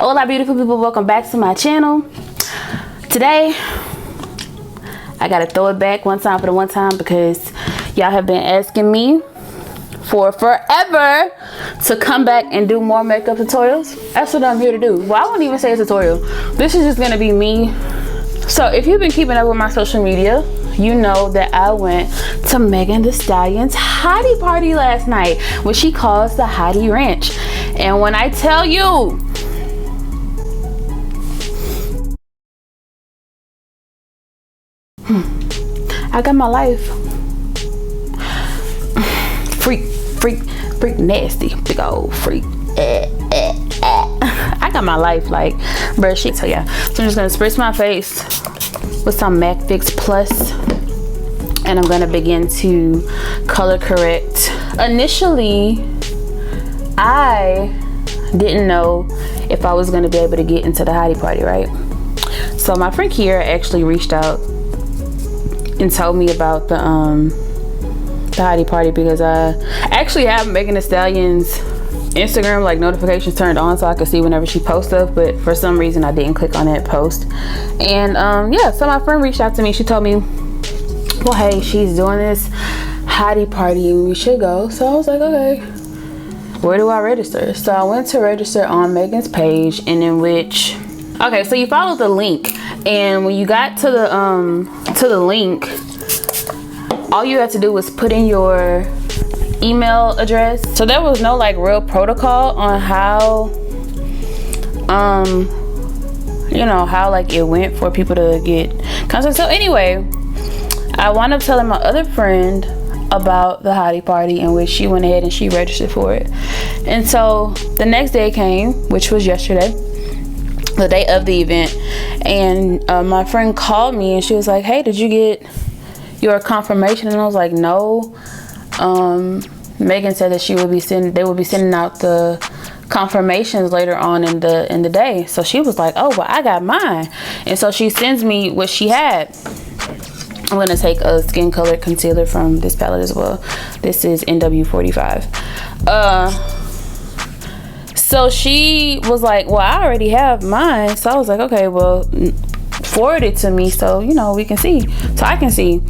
Hola beautiful people, welcome back to my channel. Today I gotta throw it back one time for the one time because y'all have been asking me for forever to come back and do more makeup tutorials. That's what I'm here to do. Well, I won't even say a tutorial. This is just gonna be me. So if you've been keeping up with my social media, you know that I went to Megan THEE Stallion's Hottie party last night, which she calls the Hottie Ranch. And when I tell you, I got my life. Freak nasty, big old freak. I got my life, like, bruh, shit. So yeah, so I'm just gonna spritz my face with some MAC Fix Plus, and I'm gonna begin to color correct. Initially, I didn't know if I was gonna be able to get into the Hottie party, right? So my friend Kiera actually reached out and told me about the Hottie party because I actually have Megan THEE Stallion's Instagram like notifications turned on so I could see whenever she posts stuff, but for some reason I didn't click on that post. And yeah, so my friend reached out to me. She told me, well, hey, she's doing this Hottie party and we should go. So I was like, okay, where do I register? So I went to register on Megan's page, and in which, okay, so you follow the link, and when you got to the link, all you had to do was put in your email address. So there was no like real protocol on how you know, how like it went for people to get contact. So anyway, I wound up telling my other friend about the Hottie party, in which she went ahead and she registered for it. And so the next day came, which was yesterday, the day of the event, and my friend called me and she was like, hey, did you get your confirmation? And I was like, no. Megan said that they would be sending out the confirmations later on in the day. So she was like, oh, well, I got mine. And so she sends me what she had. I'm gonna take a skin colored concealer from this palette as well. This is NW45. So she was like, well, I already have mine. So I was like, okay, well, forward it to me so, you know, we can see, so I can see.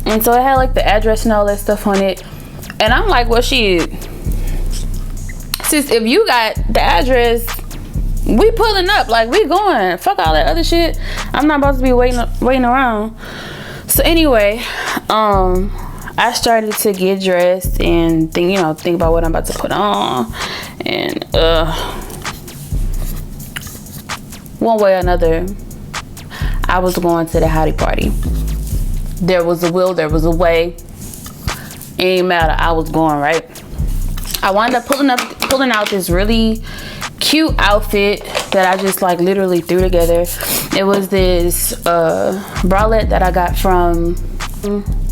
And so it had like the address and all that stuff on it. And I'm like, well, shit, sis, if you got the address, we pulling up, like, we going. Fuck all that other shit. I'm not about to be waiting around. So anyway, I started to get dressed and think about what I'm about to put on. And one way or another, I was going to the Hottie party. There was a will, there was a way. It ain't matter, I was going, right? I wound up pulling out this really cute outfit that I just like literally threw together. It was this bralette that I got from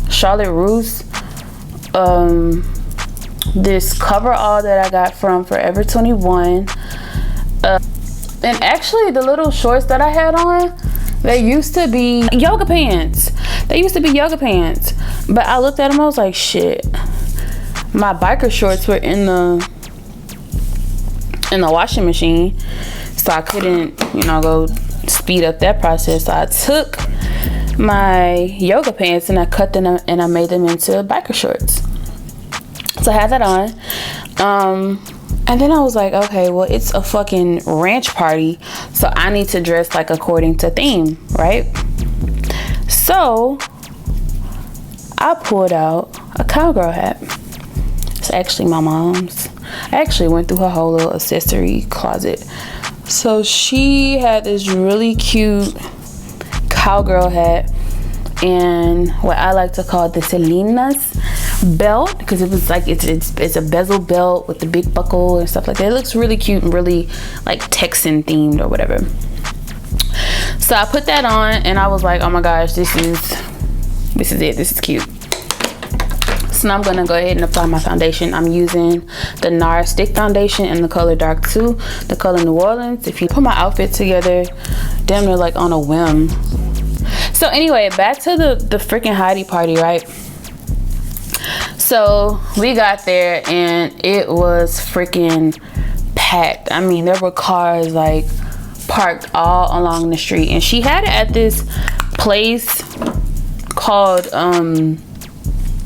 Charlotte Russe. This coverall that I got from Forever 21. And actually the little shorts that I had on, they used to be yoga pants. But I looked at them, I was like, shit. My biker shorts were in the washing machine, so I couldn't, go speed up that process. So I took my yoga pants and I cut them and I made them into biker shorts. So I had that on. And then I was like, okay, well, it's a fucking ranch party, so I need to dress like according to theme, right? So I pulled out a cowgirl hat. It's actually my mom's. I actually went through her whole little accessory closet. So she had this really cute cowgirl hat and what I like to call the Selena's belt, because it was like it's a bezel belt with the big buckle and stuff like that. It looks really cute and really like Texan themed or whatever. So I put that on and I was like, oh my gosh, this is it, this is cute. So now I'm gonna go ahead and apply my foundation. I'm using the NARS stick foundation in the color Dark 2, the color New Orleans. If you put my outfit together damn near like on a whim. So anyway, back to the freaking Hottie party, right? So we got there and it was freaking packed. I mean, there were cars like parked all along the street, and she had it at this place called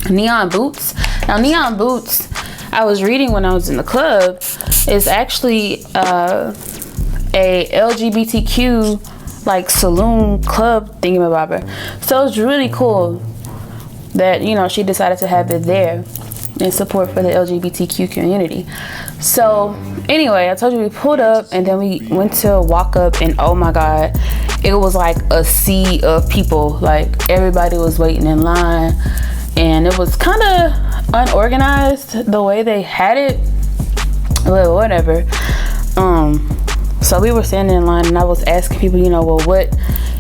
Neon Boots. Now Neon Boots, I was reading when I was in the club, is actually a LGBTQ like saloon club thingamabobber. So it's really cool that, you know, she decided to have it there in support for the LGBTQ community. So anyway, I told you we pulled up, and then we went to walk up, and oh my god, it was like a sea of people. Like everybody was waiting in line, and it was kind of unorganized the way they had it, but whatever. So we were standing in line, and I was asking people, you know, well, what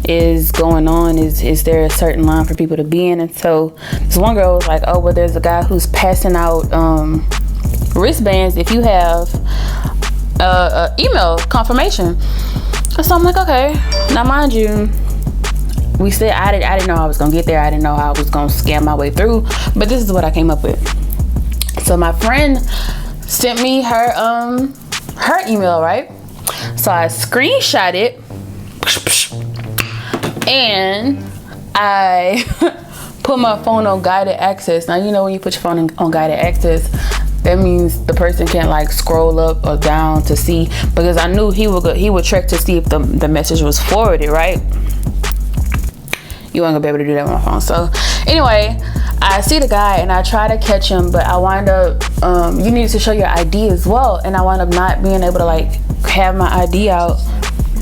is going on? Is there a certain line for people to be in? And so this one girl was like, oh, well, there's a guy who's passing out wristbands if you have email confirmation. So I'm like, okay. Now mind you, we said I didn't know I was gonna get there. I didn't know how I was gonna scam my way through, but this is what I came up with. So my friend sent me her email, right? So I screenshot it, and I put my phone on guided access. Now, you know, when you put your phone on guided access, that means the person can't like scroll up or down to see, because I knew he would check to see if the message was forwarded, right? You weren't gonna be able to do that with my phone. So anyway, I see the guy and I try to catch him, but I wind up you need to show your ID as well, and I wind up not being able to like have my ID out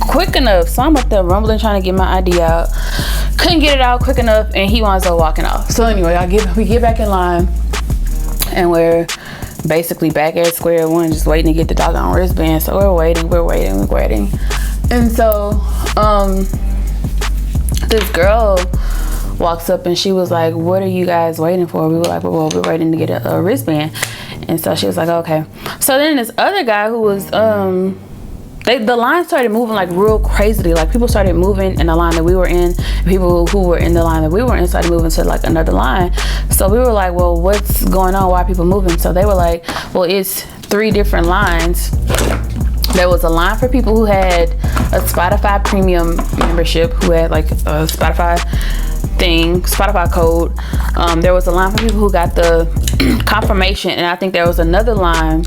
quick enough. So I'm up there rumbling trying to get my ID out, couldn't get it out quick enough, and he winds up walking off. So anyway, we get back in line, and we're basically back at square one, just waiting to get the doggone wristband. So we're waiting, and so this girl walks up and she was like, what are you guys waiting for? We were like, well, we're waiting to get a wristband. And so she was like, okay. So then this other guy who was the line started moving like real crazily. Like people started moving in the line that we were in. People who were in the line that we were in started moving to like another line. So we were like, well, what's going on? Why are people moving? So they were like, well, it's 3 different lines. There was a line for people who had a Spotify premium membership, who had like a Spotify code. There was a line for people who got the confirmation, and I think there was another line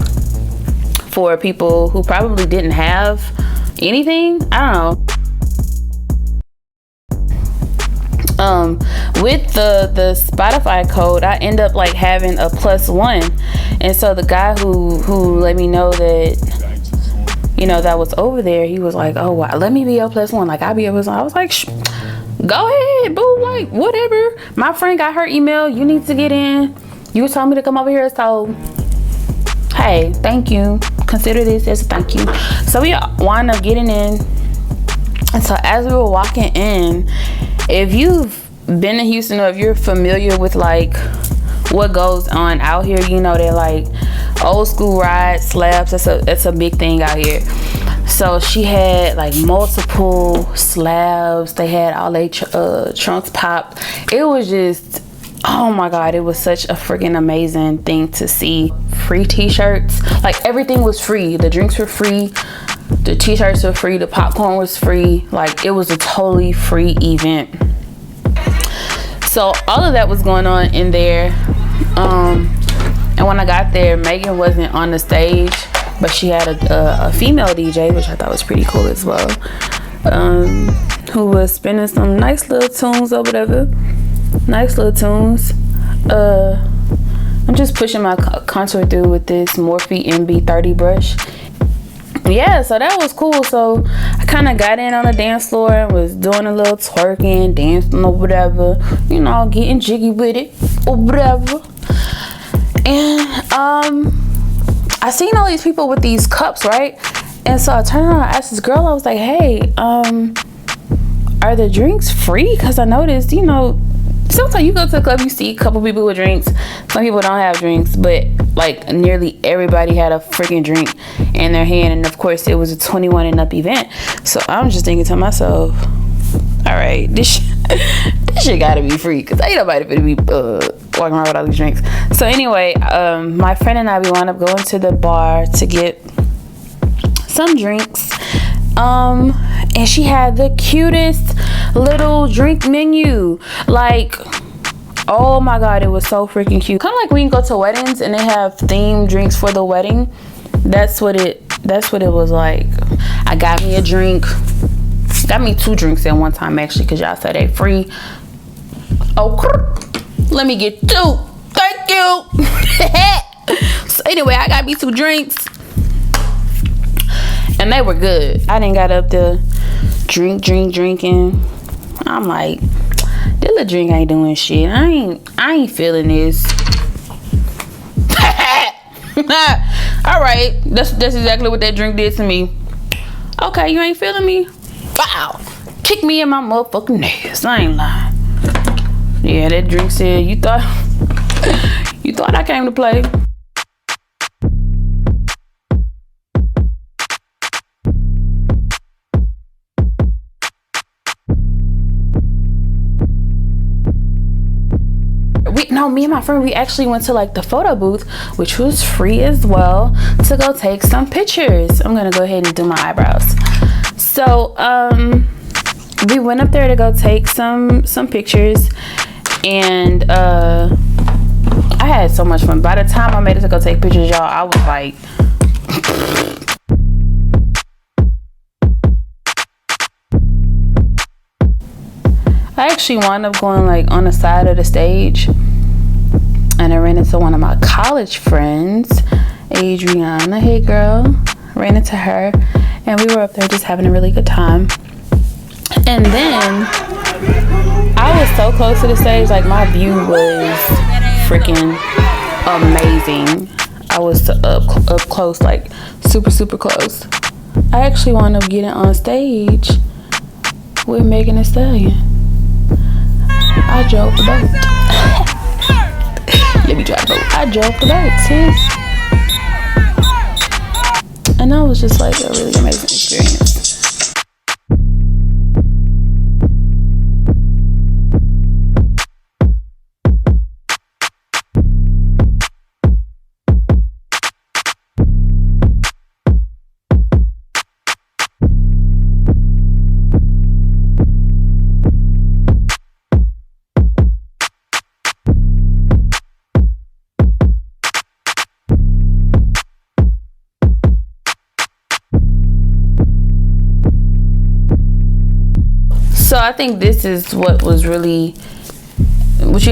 for people who probably didn't have anything. I don't know. With the Spotify code, I end up like having a +1, and so the guy who let me know that, you know, that was over there, he was like, oh wow, let me be your +1, like I'll be your +1. I was like, go ahead, boo, like whatever. My friend got her email, you need to get in, you told me to come over here, so hey, thank you, consider this as a thank you. So we wound up getting in, and so as we were walking in, if you've been to Houston or if you're familiar with like what goes on out here, you know that like old school ride slabs, that's a big thing out here. So she had like multiple slabs, they had all their trunks popped. It was just, oh my god, it was such a freaking amazing thing to see. Free t-shirts, like everything was free. The drinks were free, the t-shirts were free, the popcorn was free. Like it was a totally free event. So all of that was going on in there. And when I got there, Megan wasn't on the stage, but she had a female DJ, which I thought was pretty cool as well, who was spinning some nice little tunes or whatever. Nice little tunes. I'm just pushing my contour through with this Morphe MB30 brush. Yeah, so that was cool. So I kind of got in on the dance floor and was doing a little twerking, dancing or whatever, you know, getting jiggy with it or whatever. And I seen all these people with these cups, right? And so I turned around and asked this girl, I was like, hey, are the drinks free? Because I noticed, you know, sometimes you go to the club, you see a couple people with drinks, some people don't have drinks, but like nearly everybody had a freaking drink in their hand. And of course it was a 21 and up event. So I'm just thinking to myself, all right, this shit gotta be free, because ain't nobody gonna be walking around with all these drinks. So anyway, my friend and I, we wound up going to the bar to get some drinks. And she had the cutest little drink menu. Like, oh my god, it was so freaking cute. Kind of like when you go to weddings and they have themed drinks for the wedding. That's what it was like. I got me a drink. Got me 2 drinks at one time actually, because y'all said they free. Oh, let me get 2. Thank you. So anyway, I got me 2 drinks. And they were good. I didn't got up there drinking. I'm like, this little drink ain't doing shit. I ain't feeling this. All right, that's exactly what that drink did to me. Okay, you ain't feeling me? Wow, kick me in my motherfucking ass. I ain't lying. Yeah, that drink said, you thought I came to play. Me and my friend, we actually went to like the photo booth, which was free as well, to go take some pictures. I'm gonna go ahead and do my eyebrows. So we went up there to go take some pictures, and I had so much fun. By the time I made it to go take pictures, y'all, I was like I actually wound up going like on the side of the stage, and I ran into one of my college friends, Adriana. Hey girl. Ran into her, and we were up there just having a really good time. And then I was so close to the stage, like my view was freaking amazing. I was up close, like super close. I actually wound up getting on stage with Megan THEE Stallion. I drove the boat. Let me drive the boat. I drove the boat, sis. And that was just like a really amazing experience. So I think this is what you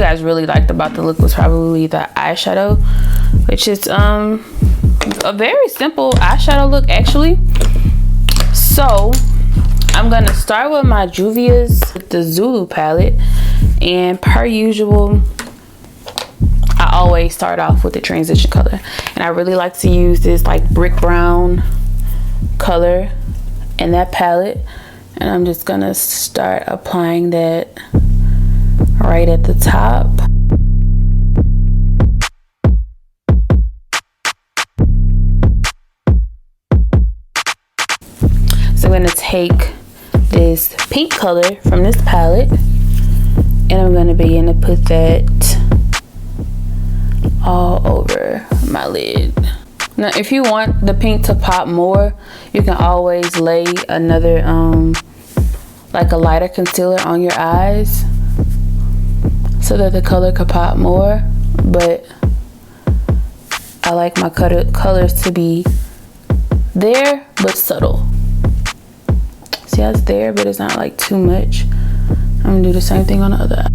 guys really liked about the look, was probably the eyeshadow, which is a very simple eyeshadow look actually. So I'm gonna start with my Juvia's, the Zulu palette, and per usual I always start off with the transition color, and I really like to use this like brick brown color in that palette. And I'm just gonna start applying that right at the top. So I'm gonna take this pink color from this palette, and I'm gonna begin to put that all over my lid. Now, if you want the pink to pop more, you can always lay another, like a lighter concealer on your eyes so that the color could pop more. But I like my colors to be there, but subtle. See how it's there, but it's not like too much. I'm gonna do the same thing on the other eye.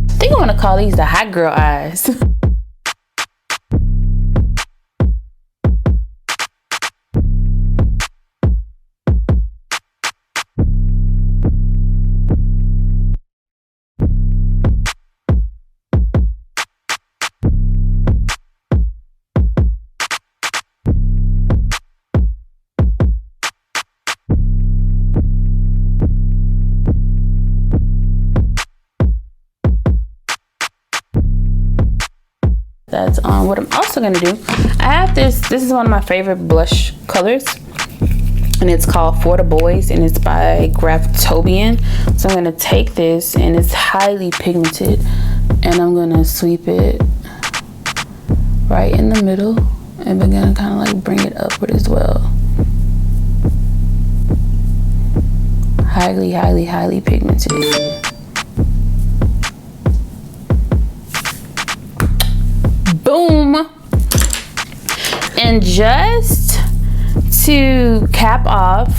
I think I wanna call these the hot girl eyes. That's what I'm also gonna do. I have this is one of my favorite blush colors, and it's called For the Boys, and it's by Graftobian. So I'm gonna take this, and it's highly pigmented, and I'm gonna sweep it right in the middle, and begin to kind of like bring it upward as well. highly, highly, highly pigmented. Boom. And just to cap off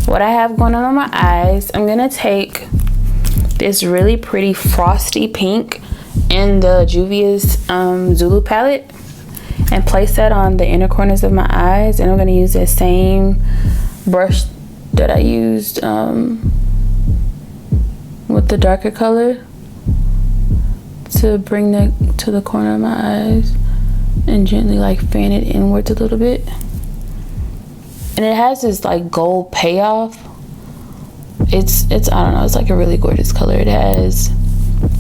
what I have going on my eyes, I'm gonna take this really pretty frosty pink in the Juvia's Zulu palette and place that on the inner corners of my eyes. And I'm gonna use that same brush that I used with the darker color to bring that to the corner of my eyes and gently like fan it inwards a little bit. And it has this like gold payoff. It's I don't know, it's like a really gorgeous color. It has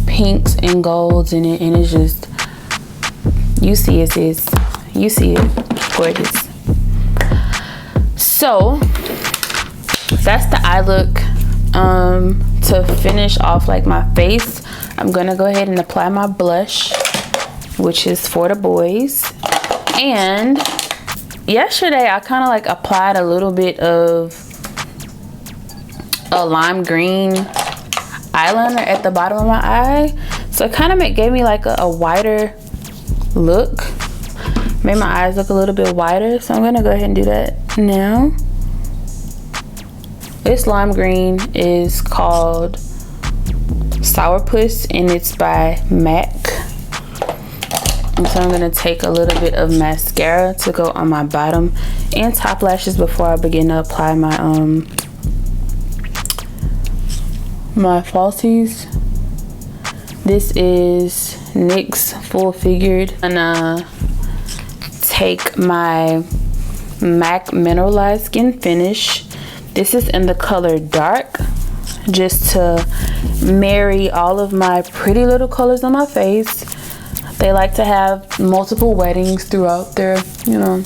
pinks and golds in it, and it's just, you see it, sis. You see it. Gorgeous. So that's the eye look. To finish off like my face, I'm gonna go ahead and apply my blush, which is for the boys. And yesterday I kind of like applied a little bit of a lime green eyeliner at the bottom of my eye, so it kind of gave me like a wider look, made my eyes look a little bit wider. So I'm gonna go ahead and do that now. This lime green is called Sourpuss, and it's by MAC. And so I'm gonna take a little bit of mascara to go on my bottom and top lashes before I begin to apply my my falsies. This is NYX Full Figured. I'm gonna take my MAC Mineralized Skin Finish. This is in the color Dark, just to marry all of my pretty little colors on my face. They like to have multiple weddings throughout their, you know,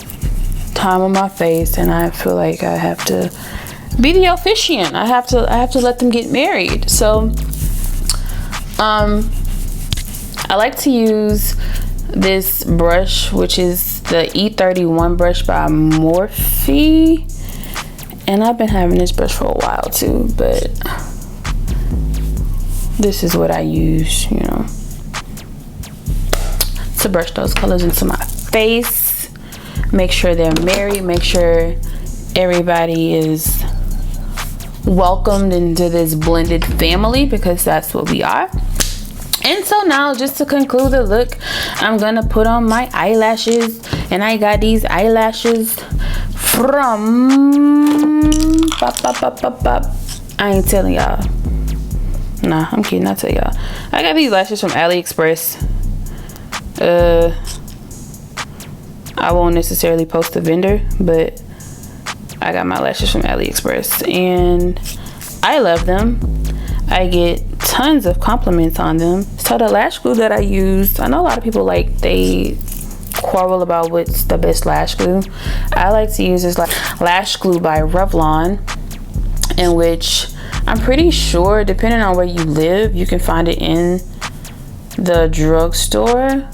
time on my face, and I feel like I have to be the officiant. I have to let them get married. So I like to use this brush, which is the E31 brush by Morphe, and I've been having this brush for a while too, but this is what I use, you know, to brush those colors into my face, make sure they're married, make sure everybody is welcomed into this blended family, because that's what we are. And so now, just to conclude the look, I'm gonna put on my eyelashes, and I got these eyelashes from I ain't telling y'all. Nah, I'm kidding, I'll tell y'all. I got these lashes from AliExpress. I won't necessarily post the vendor, but I got my lashes from AliExpress and I love them. I get tons of compliments on them. So the lash glue that I used, I know a lot of people like, they quarrel about what's the best lash glue. I like to use this lash glue by Revlon, in which I'm pretty sure, depending on where you live, you can find it in the drugstore,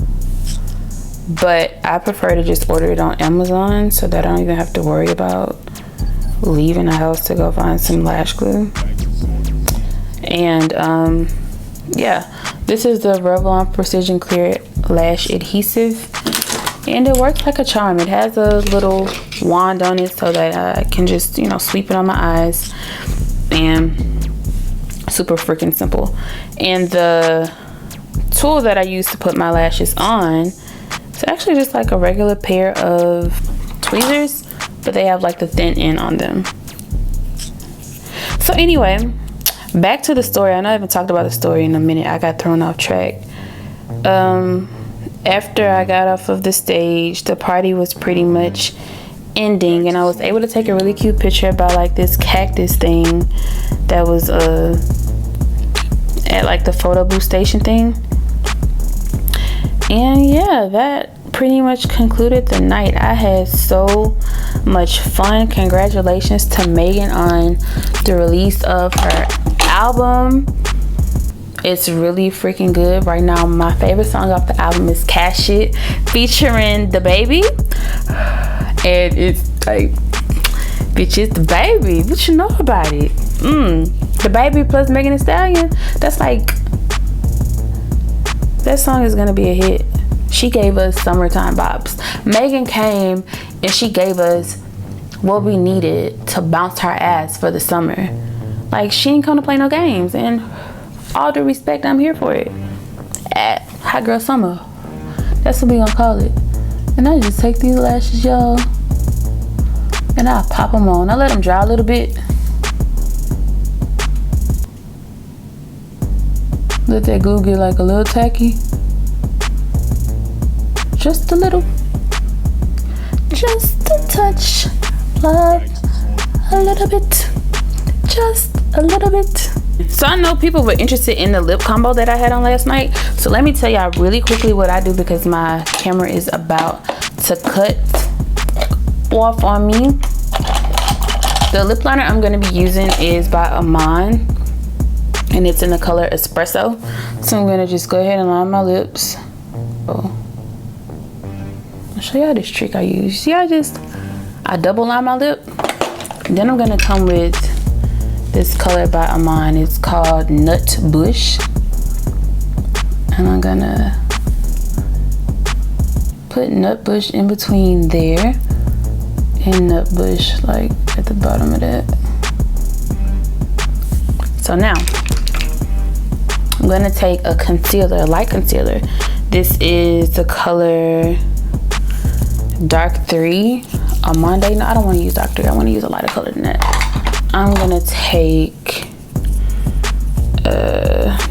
but I prefer to just order it on Amazon so that I don't even have to worry about leaving the house to go find some lash glue. And yeah, this is the Revlon Precision Clear Lash Adhesive, and it works like a charm. It has a little wand on it so that I can just, you know, sweep it on my eyes, and super freaking simple. And the tool that I use to put my lashes on, it's actually just like a regular pair of tweezers, but they have like the thin end on them. So anyway, back to the story. I know I haven't talked about the story in a minute. I got thrown off track. After I got off of the stage, the party was pretty much ending, and I was able to take a really cute picture about like this cactus thing that was at like the photo booth station thing. And yeah, that pretty much concluded the night. I had so much fun. Congratulations to Megan on the release of her album. It's really freaking good. Right now, my favorite song off the album is Cash It featuring the baby, and it's like, bitch, it's the baby. What you know about it? The Baby plus Megan THEE Stallion. That's like, that song is gonna be a hit. She gave us summertime vibes. Megan came and she gave us what we needed to bounce her ass for the summer. Like, she ain't come to play no games, and all due respect, I'm here for it. At Hot Girl Summer, that's what we gonna call it. And I just take these lashes, y'all, and I pop them on. I let them dry a little bit. Let that glue get like a little tacky. Just a little. Just a touch. Love. A little bit. Just a little bit. So I know people were interested in the lip combo that I had on last night. So let me tell y'all really quickly what I do, because my camera is about to cut off on me. The lip liner I'm going to be using is by Amon, and it's in the color Espresso. So I'm going to just go ahead and line my lips. Oh, I'll show y'all this trick I use. See, I double line my lip. Then I'm going to come with this color by Amon. It's called Nut Bush. And I'm going to put Nut Bush in between there and Nut Bush like at the bottom of that. So now I'm gonna take a concealer, a light concealer. This is the color Dark 3 Amande. No, I don't want to use Dark 3. I want to use a lighter color than that. I'm gonna take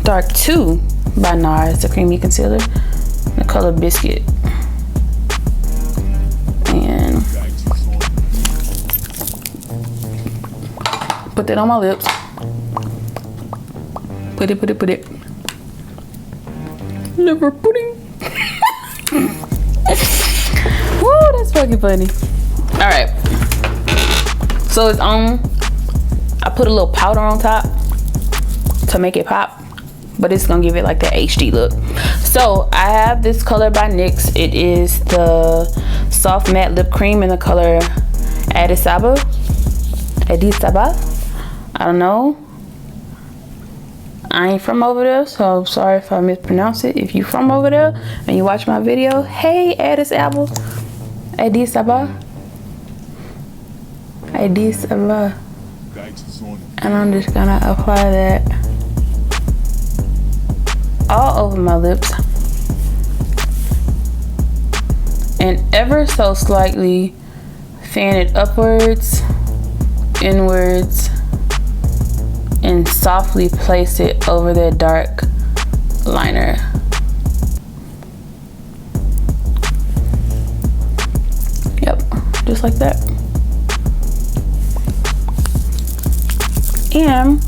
Dark 2 by NARS, the creamy concealer, the color Biscuit. And put that on my lips. Put it. Liver pudding. Woo, that's fucking funny. Alright. So it's on. I put a little powder on top to make it pop, but it's gonna give it like that HD look. So I have this color by NYX. It is the soft matte lip cream in the color Adisaba. I don't know. I ain't from over there, so I'm sorry if I mispronounce it. If you from over there and you watch my video, hey, Adisaba. And I'm just gonna apply that all over my lips and ever so slightly fan it upwards, inwards, and softly place it over their dark liner. Yep, just like that. And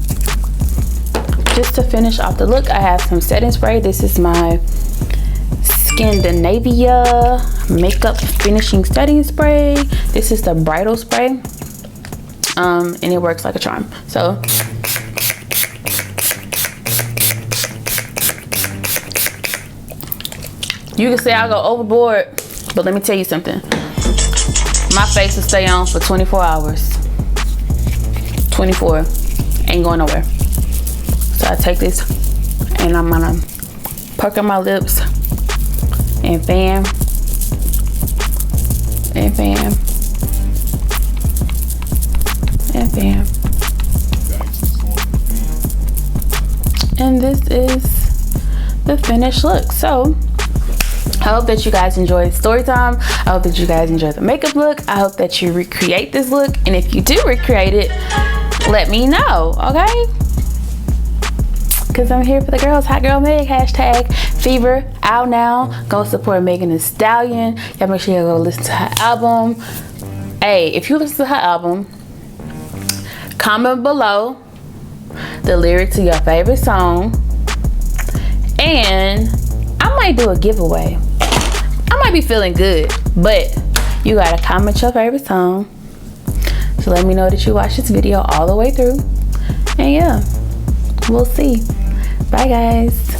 just to finish off the look, I have some setting spray. This is my Scandinavia makeup finishing setting spray. This is the bridal spray, and it works like a charm. So you can say I go overboard, but let me tell you something. My face will stay on for 24 hours. 24, ain't going nowhere. So I take this and I'm gonna pucker my lips and fan and fan and fan. And this is the finished look. So I hope that you guys enjoyed story time. I hope that you guys enjoyed the makeup look. I hope that you recreate this look. And if you do recreate it, let me know, okay? Because I'm here for the girls. Hot Girl Meg, hashtag Fever, out now. Go support Megan THEE Stallion. Y'all make sure you go listen to her album. Hey, if you listen to her album, comment below the lyric to your favorite song. And I might do a giveaway. I might be feeling good, but you gotta comment your favorite song. So let me know that you watched this video all the way through. And yeah, we'll see. Bye guys.